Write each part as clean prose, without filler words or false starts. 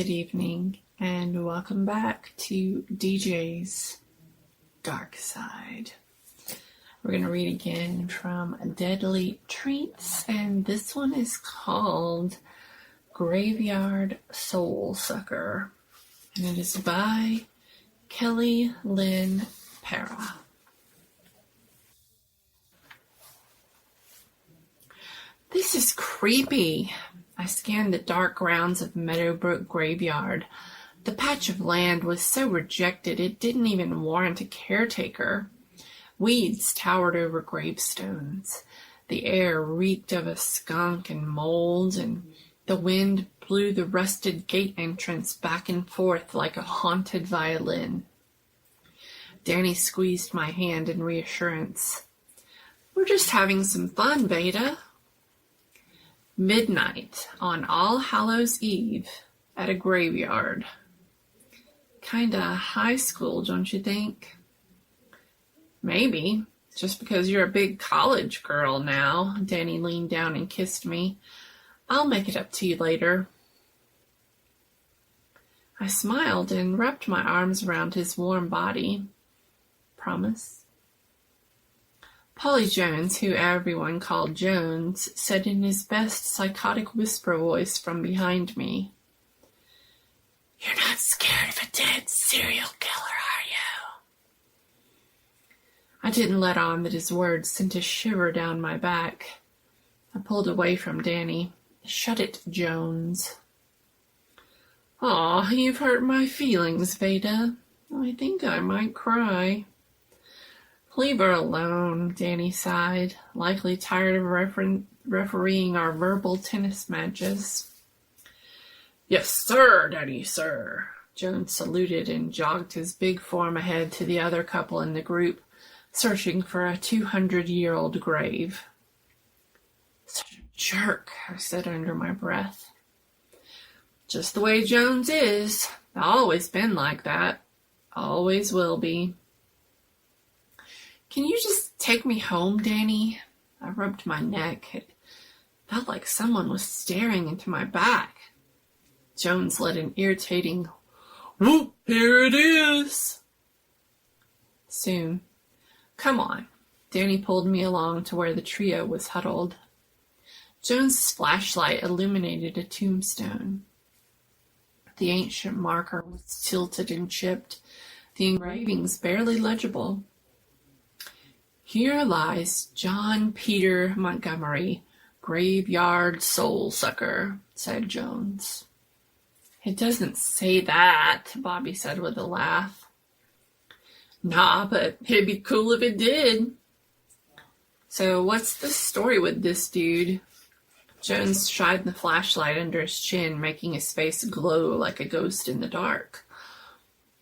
Good evening, and welcome back to DJ's Darkside. We're going to read again from Deadly Treats, and this one is called Graveyard Soul Sucker, and it is by Kelly Lynn Para. This is creepy. I scanned the dark grounds of Meadowbrook Graveyard. The patch of land was so rejected it didn't even warrant a caretaker. Weeds towered over gravestones. The air reeked of a skunk and mold, and the wind blew the rusted gate entrance back and forth like a haunted violin. Danny squeezed my hand in reassurance. "We're just having some fun, Beta." Midnight on All Hallows Eve at a graveyard. Kinda high school, don't you think? Maybe, just because you're a big college girl now. Danny leaned down and kissed me. "I'll make it up to you later." I smiled and wrapped my arms around his warm body. Promise? Polly Jones, who everyone called Jones, said in his best psychotic whisper voice from behind me, "You're not scared of a dead serial killer, are you?" I didn't let on that his words sent a shiver down my back. I pulled away from Danny. "Shut it, Jones." "Aw, you've hurt my feelings, Veda. I think I might cry." "Leave her alone," Danny sighed, likely tired of refereeing our verbal tennis matches. "Yes, sir, Danny, sir." Jones saluted and jogged his big form ahead to the other couple in the group, searching for a 200-year-old grave. "Such a jerk," I said under my breath. "Just the way Jones is. Always been like that. Always will be." "Can you just take me home, Danny?" I rubbed my neck. It felt like someone was staring into my back. Jones let an irritating "Whoop, here it is." "Soon. Come on." Danny pulled me along to where the trio was huddled. Jones's flashlight illuminated a tombstone. The ancient marker was tilted and chipped, the engravings barely legible. "Here lies John Peter Montgomery, Graveyard Soul Sucker," said Jones. "It doesn't say that," Bobby said with a laugh. "Nah, but it'd be cool if it did." "So what's the story with this dude?" Jones shied the flashlight under his chin, making his face glow like a ghost in the dark.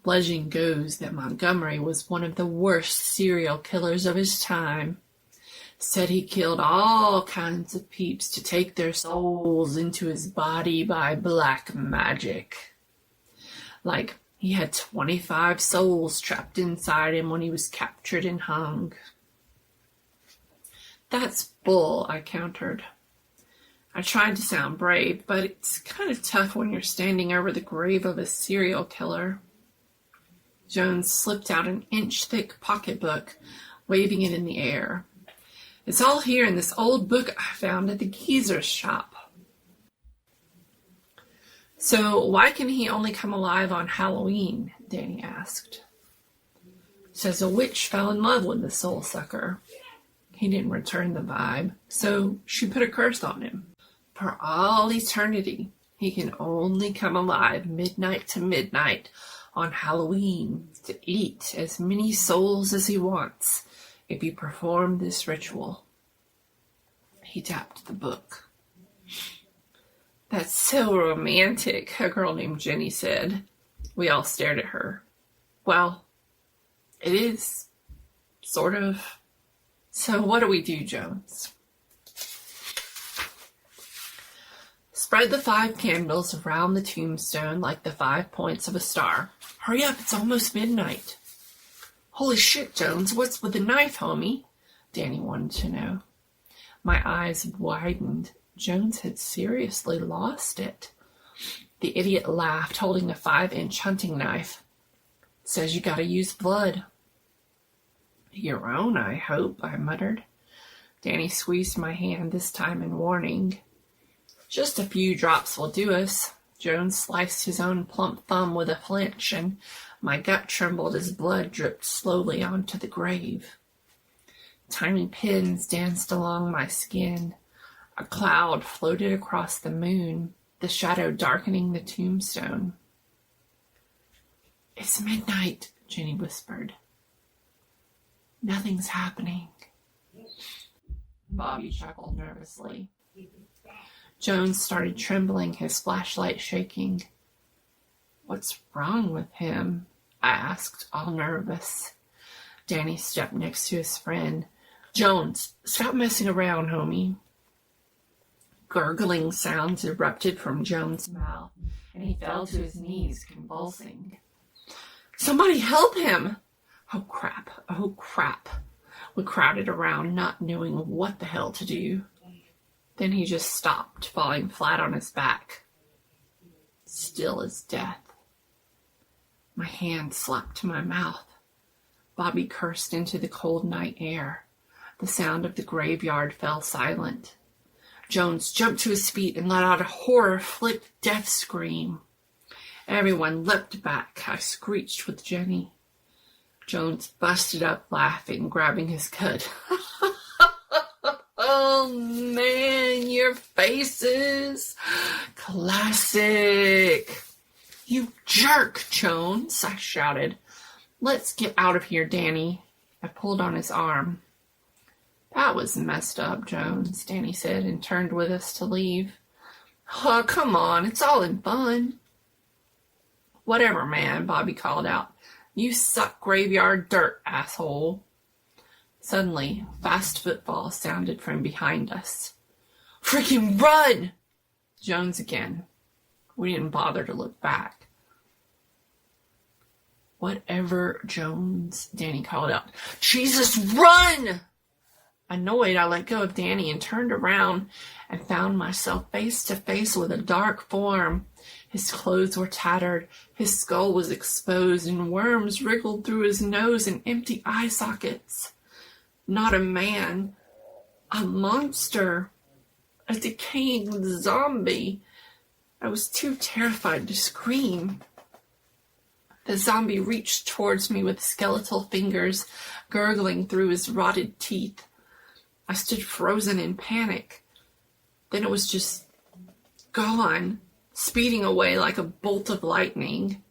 "Legend goes that Montgomery was one of the worst serial killers of his time. Said he killed all kinds of peeps to take their souls into his body by black magic. Like he had 25 souls trapped inside him when he was captured and hung." "That's bull," I countered. I tried to sound brave, but it's kind of tough when you're standing over the grave of a serial killer. Jones slipped out an inch-thick pocketbook, waving it in the air. "It's all here in this old book I found at the geezer's shop." "So why can he only come alive on Halloween?" Danny asked. "Says a witch fell in love with the soul sucker. He didn't return the vibe, so she put a curse on him. For all eternity, he can only come alive midnight to midnight on Halloween to eat as many souls as he wants if you perform this ritual." He tapped the book. "That's so romantic," a girl named Jenny said. We all stared at her. "Well, it is, sort of. So what do we do, Jones?" "Spread the 5 candles around the tombstone like the 5 points of a star. Hurry up, it's almost midnight." "Holy shit, Jones, what's with the knife, homie?" Danny wanted to know. My eyes widened. Jones had seriously lost it. The idiot laughed, holding a 5-inch hunting knife. Says you gotta use blood. Your own, I hope, I muttered. Danny squeezed my hand, this time in warning. Just a few drops will do us. Jones sliced his own plump thumb with a flinch, and my gut trembled as blood dripped slowly onto the grave. Tiny pins danced along my skin. A cloud floated across the moon, the shadow darkening the tombstone. It's midnight, Jenny whispered. Nothing's happening. Bobby chuckled nervously. Jones started trembling, his flashlight shaking. What's wrong with him? I asked, all nervous. Danny stepped next to his friend. Jones, stop messing around, homie. Gurgling sounds erupted from Jones' mouth, and he fell to his knees, convulsing. Somebody help him! Oh, crap. Oh, crap. We crowded around, not knowing what the hell to do. Then he just stopped, falling flat on his back. Still as death. My hand slapped to my mouth. Bobby cursed into the cold night air. The sound of the graveyard fell silent. Jones jumped to his feet and let out a horror-flicked death scream. Everyone leapt back. I screeched with Jenny. Jones busted up laughing, grabbing his gut. Oh, man, your faces. Classic. You jerk, Jones, I shouted. Let's get out of here, Danny. I pulled on his arm. That was messed up, Jones, Danny said, and turned with us to leave. Oh, come on, it's all in fun. Whatever, man, Bobby called out. You suck graveyard dirt, asshole. Suddenly, fast footfalls sounded from behind us. Freaking run! Jones again. We didn't bother to look back. Whatever, Jones, Danny called out. Jesus, run! Annoyed, I let go of Danny and turned around and found myself face to face with a dark form. His clothes were tattered, his skull was exposed, and worms wriggled through his nose and empty eye sockets. Not a man, a monster, a decaying zombie. I was too terrified to scream. The zombie reached towards me with skeletal fingers gurgling through his rotted teeth. I stood frozen in panic. Then it was just gone, speeding away like a bolt of lightning.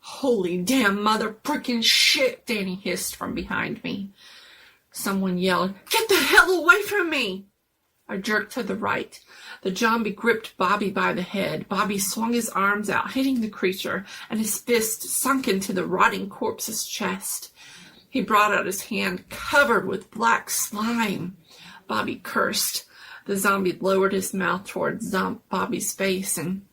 Holy damn mother frickin' shit, Danny hissed from behind me. Someone yelled, Get the hell away from me! I jerked to the right. The zombie gripped Bobby by the head. Bobby swung his arms out, hitting the creature, and his fist sunk into the rotting corpse's chest. He brought out his hand covered with black slime. Bobby cursed. The zombie lowered his mouth towards Bobby's face, and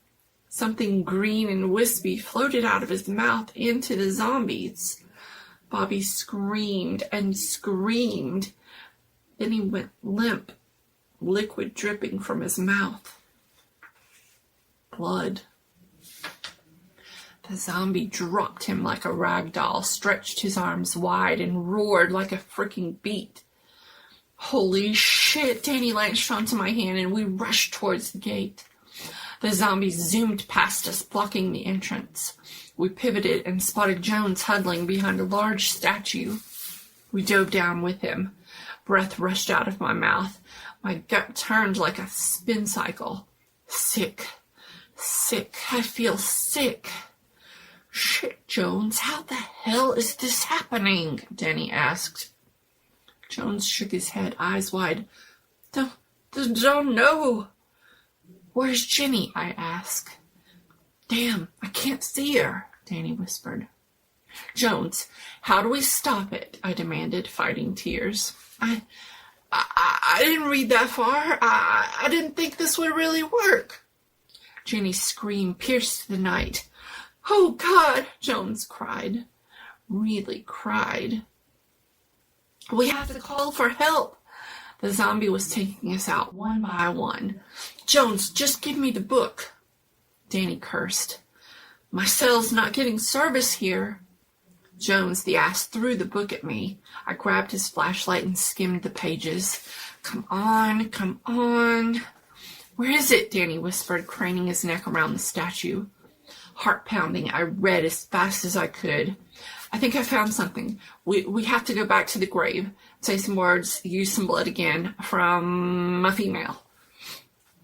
something green and wispy floated out of his mouth into the zombies. Bobby screamed and screamed. Then he went limp, liquid dripping from his mouth. Blood. The zombie dropped him like a rag doll, stretched his arms wide, and roared like a freaking beat. Holy shit! Danny latched onto my hand, and we rushed towards the gate. The zombie zoomed past us, blocking the entrance. We pivoted and spotted Jones huddling behind a large statue. We dove down with him. Breath rushed out of my mouth. My gut turned like a spin cycle. Sick. Sick. I feel sick. Shit, Jones, how the hell is this happening? Danny asked. Jones shook his head, eyes wide. Don't know. Where's Jenny? I asked. Damn, I can't see her, Danny whispered. Jones, how do we stop it? I demanded, fighting tears. I didn't read that far. I didn't think this would really work. Jenny's scream pierced the night. Oh, God, Jones cried. Really cried. We have to call for help. The zombie was taking us out one by one. Jones, just give me the book. Danny cursed. My cell's not getting service here. Jones, the ass, threw the book at me. I grabbed his flashlight and skimmed the pages. Come on, come on. Where is it? Danny whispered, craning his neck around the statue. Heart pounding, I read as fast as I could. I think I found something. We have to go back to the grave, say some words, use some blood again from a female.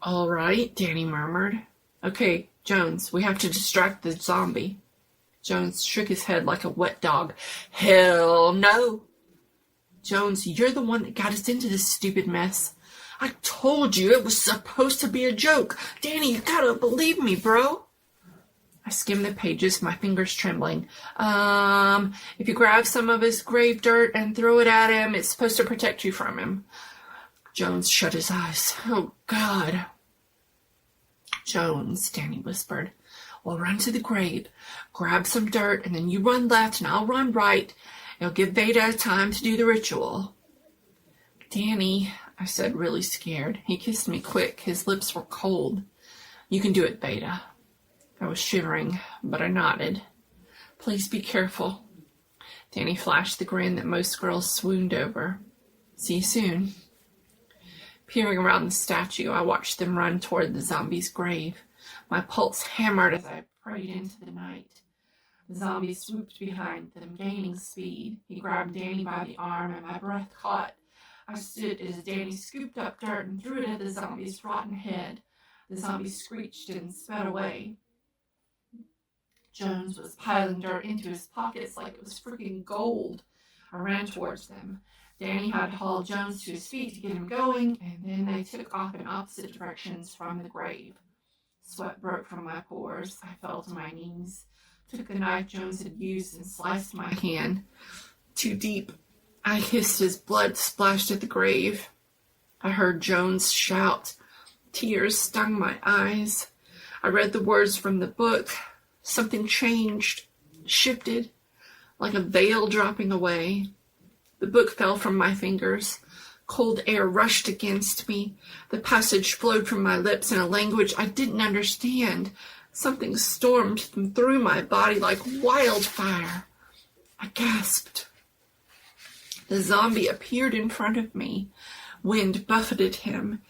All right, Danny murmured. Okay, Jones, we have to distract the zombie. Jones shook his head like a wet dog. Hell no. Jones, you're the one that got us into this stupid mess. I told you it was supposed to be a joke. Danny, you gotta believe me, bro. I skimmed the pages, my fingers trembling. If you grab some of his grave dirt and throw it at him, it's supposed to protect you from him. Jones shut his eyes. Oh, God. Jones, Danny whispered. We'll run to the grave, grab some dirt, and then you run left and I'll run right. It'll give Veda time to do the ritual. Danny, I said, really scared. He kissed me quick. His lips were cold. You can do it, Veda. I was shivering, but I nodded. Please be careful. Danny flashed the grin that most girls swooned over. See you soon. Peering around the statue, I watched them run toward the zombie's grave. My pulse hammered as I prayed into the night. The zombie swooped behind them, gaining speed. He grabbed Danny by the arm, and my breath caught. I stood as Danny scooped up dirt and threw it at the zombie's rotten head. The zombie screeched and sped away. Jones was piling dirt into his pockets like it was freaking gold. I ran towards them. Danny had hauled Jones to his feet to get him going, and then they took off in opposite directions from the grave. Sweat broke from my pores. I fell to my knees, took the knife Jones had used, and sliced my hand. Too deep. I hissed as blood splashed at the grave. I heard Jones shout. Tears stung my eyes. I read the words from the book. Something changed, shifted, like a veil dropping away. The book fell from my fingers. Cold air rushed against me. The passage flowed from my lips in a language I didn't understand. Something stormed through my body like wildfire. I gasped. The zombie appeared in front of me. Wind buffeted him.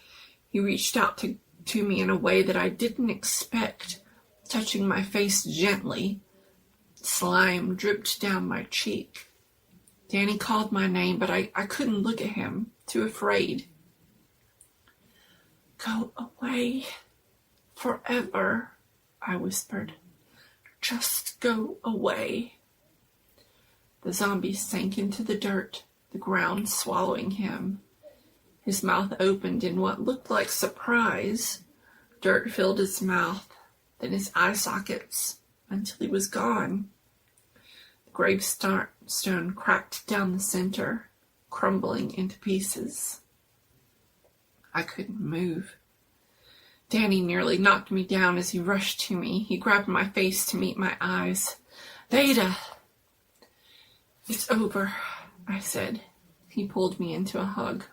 He reached out to me in a way that I didn't expect, touching my face gently. Slime dripped down my cheek. Danny called my name, but I couldn't look at him, too afraid. Go away forever, I whispered. Just go away. The zombie sank into the dirt, the ground swallowing him. His mouth opened in what looked like surprise. Dirt filled his mouth, then his eye sockets, until he was gone. The gravestone cracked down the center, crumbling into pieces. I couldn't move. Danny nearly knocked me down as he rushed to me. He grabbed my face to meet my eyes. Veda! It's over, I said. He pulled me into a hug.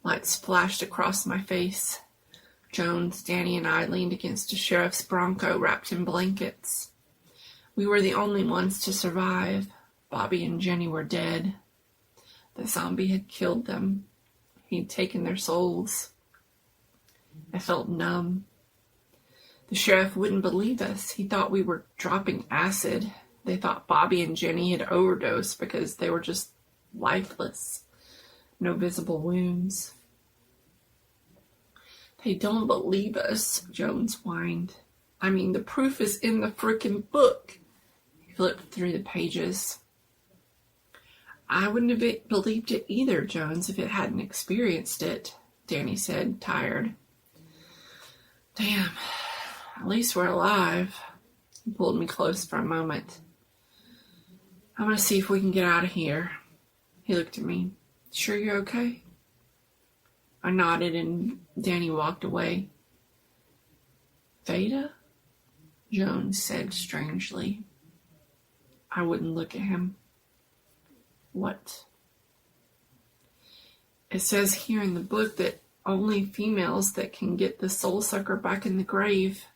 Light splashed across my face. Jones, Danny, and I leaned against a sheriff's Bronco wrapped in blankets. We were the only ones to survive. Bobby and Jenny were dead. The zombie had killed them. He'd taken their souls. I felt numb. The sheriff wouldn't believe us. He thought we were dropping acid. They thought Bobby and Jenny had overdosed because they were just lifeless. No visible wounds. They don't believe us, Jones whined. I mean, the proof is in the frickin' book. He flipped through the pages. I wouldn't have believed it either, Jones, if it hadn't experienced it, Danny said, tired. Damn, at least we're alive. He pulled me close for a moment. I'm going to see if we can get out of here. He looked at me. Sure you're okay? I nodded and Danny walked away. Veda? Jones said strangely. I wouldn't look at him. What? It says here in the book that only females that can get the soul sucker back in the grave.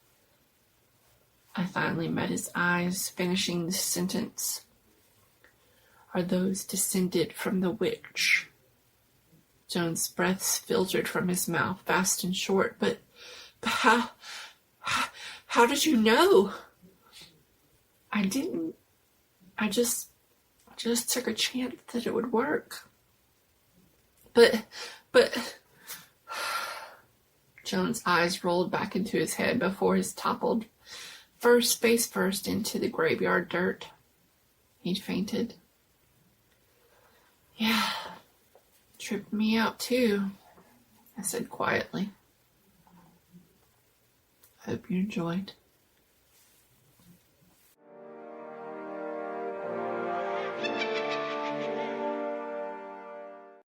I finally met his eyes, finishing the sentence. Are those descended from the witch? Joan's breaths filtered from his mouth, fast and short. But how did you know? I didn't. I just took a chance that it would work. But Joan's eyes rolled back into his head before his toppled face first into the graveyard dirt. He'd fainted. Yeah, tripped me out too, I said quietly. I hope you enjoyed.